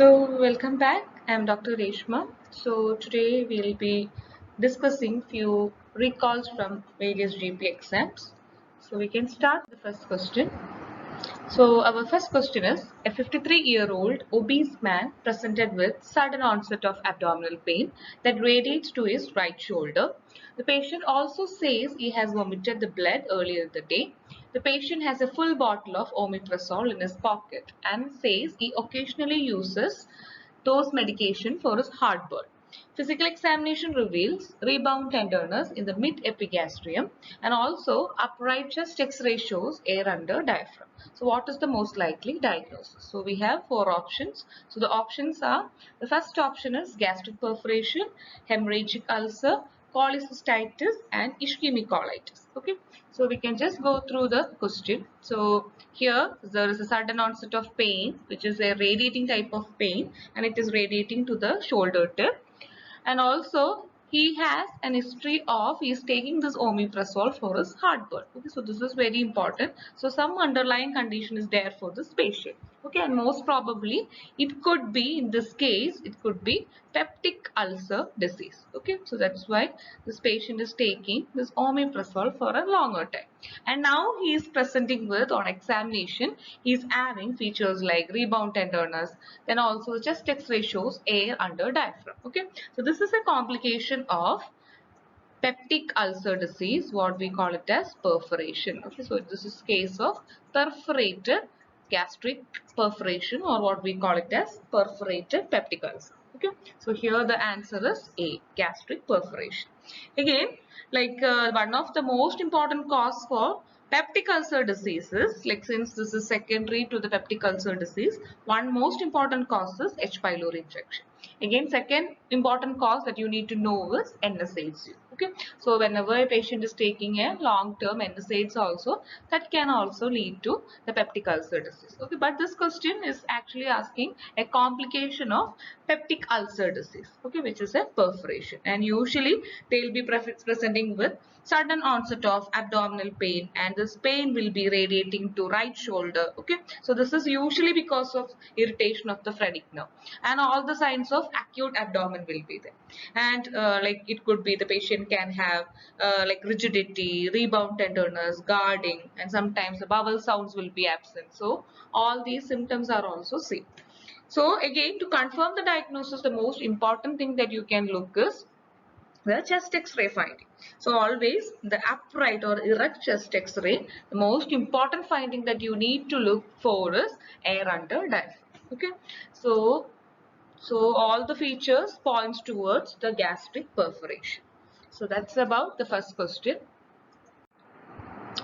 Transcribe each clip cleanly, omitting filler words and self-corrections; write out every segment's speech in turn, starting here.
Welcome back. I'm Dr. Reshma. Today we'll be discussing few recalls from various GP exams. We can start with the first question. Our first question is, a 53-year-old obese man presented with sudden onset of abdominal pain that radiates to his right shoulder. The patient also says he has vomited the blood earlier in the day. The patient has a full bottle of omeprazole in his pocket and says he occasionally uses dose medication for his heartburn. Physical examination reveals rebound tenderness in the mid-epigastrium and also upright chest X-ray shows air under diaphragm. So what is the most likely diagnosis? So we have four options. So the options are, the first option is gastric perforation, hemorrhagic ulcer, cholecystitis and ischemic colitis. Okay, so we can just go through the question. So here there is a sudden onset of pain, which is a radiating type of pain, and it is radiating to the shoulder tip. And also he has an history of he is taking this omeprazole for his heartburn. Okay, so this is very important. So some underlying condition is there for this patient. Okay, and most probably it could be, in this case, it could be peptic ulcer disease. Okay, so that's why this patient is taking this omeprazole for a longer time. And now he is presenting with, on examination, he is having features like rebound tenderness, then also the chest X-ray shows air under diaphragm. Okay, so this is a complication of peptic ulcer disease, what we call it as perforation. Okay, so this is case of perforated gastric perforation, or what we call it as perforated peptic ulcer. Okay, so here the answer is A, gastric perforation. Again, one of the most important cause for peptic ulcer diseases, like since this is secondary to the peptic ulcer disease, one most important cause is H. pylori infection. Again, second important cause that you need to know is NSAIDs. Okay, so whenever a patient is taking a long-term NSAIDs also, that can also lead to the peptic ulcer disease. Okay, but this question is actually asking a complication of peptic ulcer disease. Okay, which is a perforation, and usually they will be presenting with sudden onset of abdominal pain, and this pain will be radiating to right shoulder. Okay, so this is usually because of irritation of the phrenic nerve, and all the signs of acute abdomen will be there. And like it could be the patient can have like rigidity, rebound tenderness, guarding, and sometimes the bowel sounds will be absent. So all these symptoms are also seen. So again, to confirm the diagnosis, the most important thing that you can look is the chest X-ray finding. So always the upright or erect chest X-ray, the most important finding that you need to look for is air under diaphragm. Okay, so all the features points towards the gastric perforation. So that's about the first question.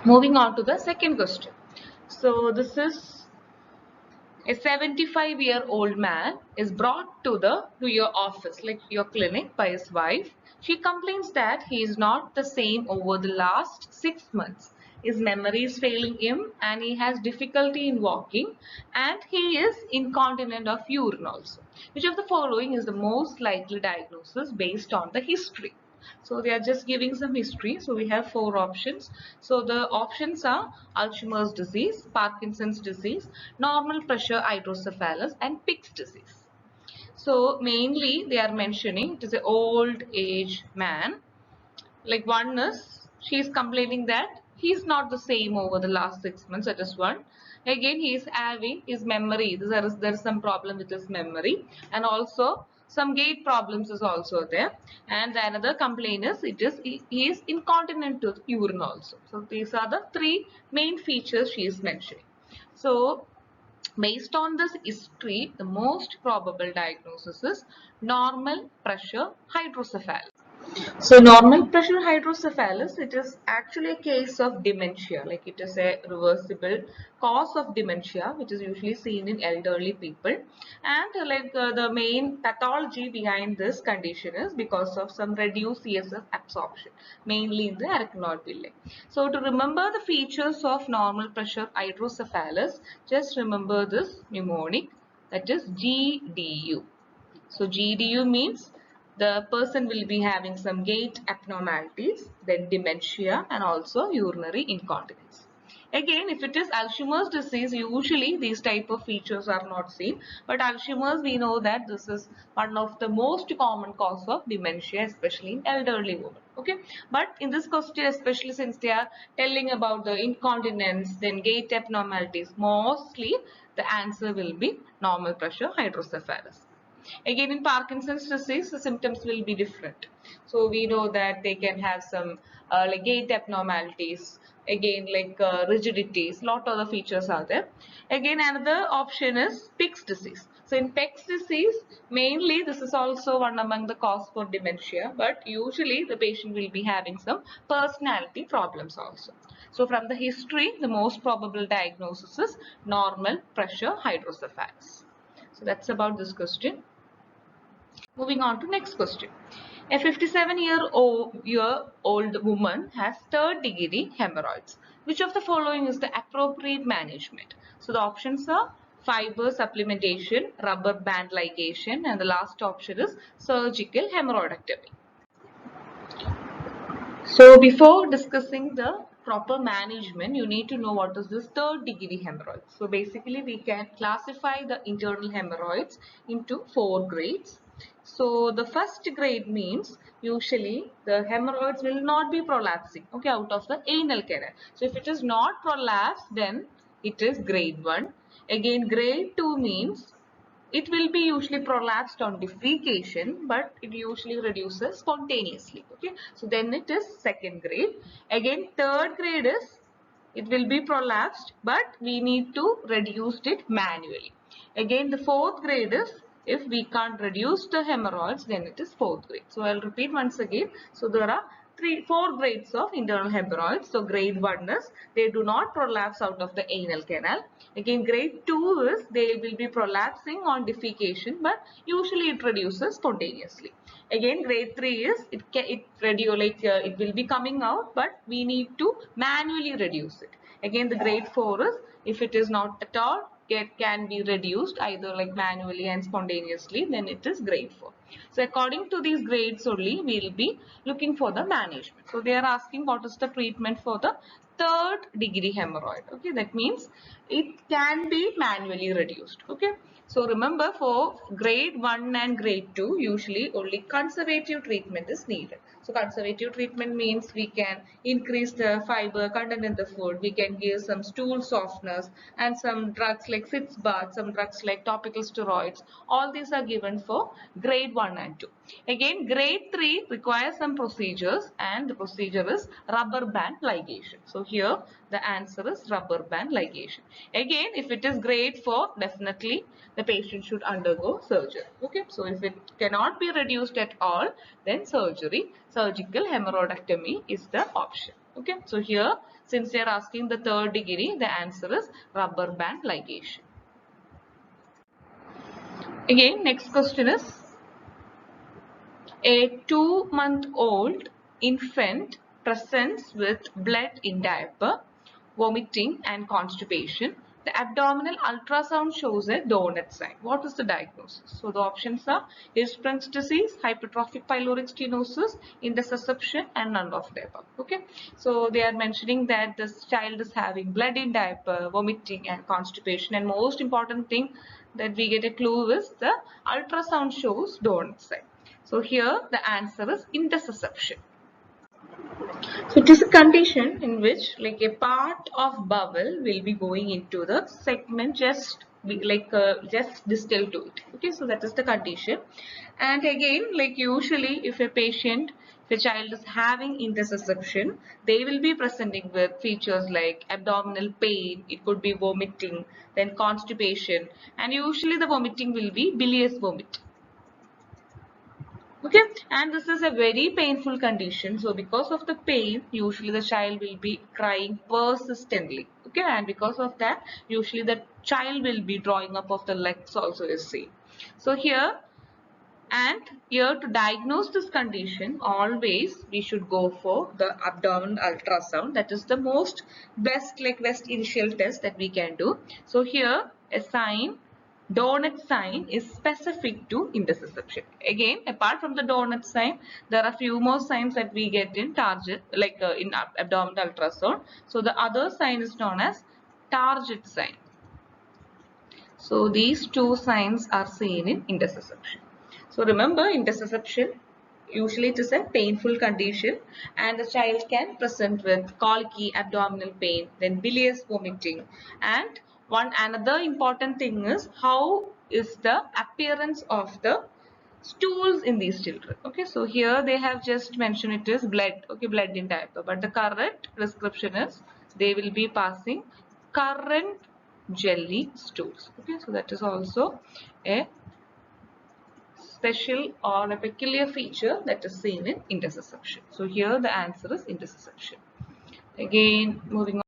Moving on to the second question. So this is, a 75-year-old man is brought to your office, like your clinic, by his wife. She complains that he is not the same over the last 6 months. His memory is failing him and he has difficulty in walking, and he is incontinent of urine also. Which of the following is the most likely diagnosis based on the history? So they are just giving some history. So we have four options. So the options are Alzheimer's disease, Parkinson's disease, normal pressure hydrocephalus, and Pick's disease. So mainly they are mentioning it is an old age man. Like one is, she is complaining that he is not the same over the last 6 months. That is one. Again, he is having his memory. There is some problem with his memory, and also some gait problems is also there. And the another complaint is he is incontinent to urine also. So these are the three main features she is mentioning. So based on this history, the most probable diagnosis is normal pressure hydrocephalus. So normal pressure hydrocephalus, it is actually a case of dementia, like it is a reversible cause of dementia, which is usually seen in elderly people. And the main pathology behind this condition is because of some reduced CSF absorption, mainly in the arachnoid villi. So to remember the features of normal pressure hydrocephalus, just remember this mnemonic, that is GDU. So GDU means the person will be having some gait abnormalities, then dementia, and also urinary incontinence. Again, if it is Alzheimer's disease, usually these type of features are not seen. But Alzheimer's, we know that this is one of the most common cause of dementia, especially in elderly women. Okay, but in this question, especially since they are telling about the incontinence, then gait abnormalities, mostly the answer will be normal pressure hydrocephalus. Again, in Parkinson's disease, the symptoms will be different. So we know that they can have some like gait abnormalities, again like rigidities, lot of the features are there. Again, another option is Pick's disease. So in Pick's disease, mainly this is also one among the cause for dementia, but usually the patient will be having some personality problems also. So from the history, the most probable diagnosis is normal pressure hydrocephalus. So that's about this question. Moving on to next question. A 57-year-old woman has third degree hemorrhoids. Which of the following is the appropriate management? So the options are fiber supplementation, rubber band ligation, and the last option is surgical hemorrhoidectomy. So before discussing the proper management, you need to know what is this third degree hemorrhoids. So basically we can classify the internal hemorrhoids into 4 grades. So the first grade means usually the hemorrhoids will not be prolapsing, okay, out of the anal canal. So if it is not prolapsed, then it is grade 1. Again, grade 2 means it will be usually prolapsed on defecation, but it usually reduces spontaneously. Okay, so then it is second grade. Again, third grade is it will be prolapsed, but we need to reduce it manually. Again, the fourth grade is if we can't reduce the hemorrhoids, then it is fourth grade. So I'll repeat once again. So there are four grades of internal hemorrhoids. So grade 1 is they do not prolapse out of the anal canal. Again, grade 2 is they will be prolapsing on defecation, but usually it reduces spontaneously. Again, grade 3 is it will be coming out, but we need to manually reduce it. Again, the grade 4 is if it is not at all, it can be reduced either like manually and spontaneously, then it is grade 4. So according to these grades only, we will be looking for the management. So they are asking what is the treatment for the third degree hemorrhoid. Okay, that means it can be manually reduced. Okay, so remember for grade 1 and grade 2, usually only conservative treatment is needed. So conservative treatment means we can increase the fiber content in the food, we can give some stool softeners and some drugs like sitz bath, some drugs like topical steroids. All these are given for grade 1 and 2. Again, grade 3 requires some procedures, and the procedure is rubber band ligation. So here the answer is rubber band ligation. Again, if it is grade 4, definitely the patient should undergo surgery. Okay, so if it cannot be reduced at all, then surgery, surgical hemorrhoidectomy is the option. Okay, so here since they are asking the third degree, the answer is rubber band ligation. Again, next question is a 2-month-old infant presents with blood in diaper, vomiting and constipation. The abdominal ultrasound shows a donut sign. What is the diagnosis? So the options are Hirschsprung's disease, hypertrophic pyloric stenosis, intussusception, and none of the above. Okay, so they are mentioning that this child is having blood in diaper, vomiting and constipation, and most important thing that we get a clue is the ultrasound shows donut sign. So here the answer is intussusception. So it is a condition in which like a part of bowel will be going into the segment just distal to it. Okay, so that is the condition. And again, like usually if a child is having intussusception, they will be presenting with features like abdominal pain, it could be vomiting, then constipation, and usually the vomiting will be bilious vomit. Okay, and this is a very painful condition. So because of the pain, usually the child will be crying persistently. Okay, and because of that, usually the child will be drawing up of the legs also is seen. So here to diagnose this condition, always we should go for the abdominal ultrasound. That is the best initial test that we can do. So here a sign donut sign is specific to intussusception. Again, apart from the donut sign, there are few more signs that we get in target, like in abdominal ultrasound. So the other sign is known as target sign. So these two signs are seen in intussusception. So remember, intussusception, usually it is a painful condition and the child can present with colicky, abdominal pain, then bilious vomiting, and one another important thing is how is the appearance of the stools in these children. Okay, so here they have just mentioned it is blood, okay, blood in diaper, but the correct description is they will be passing current jelly stools. Okay, so that is also a special or a peculiar feature that is seen in intussusception. So here the answer is intussusception. Again, moving on.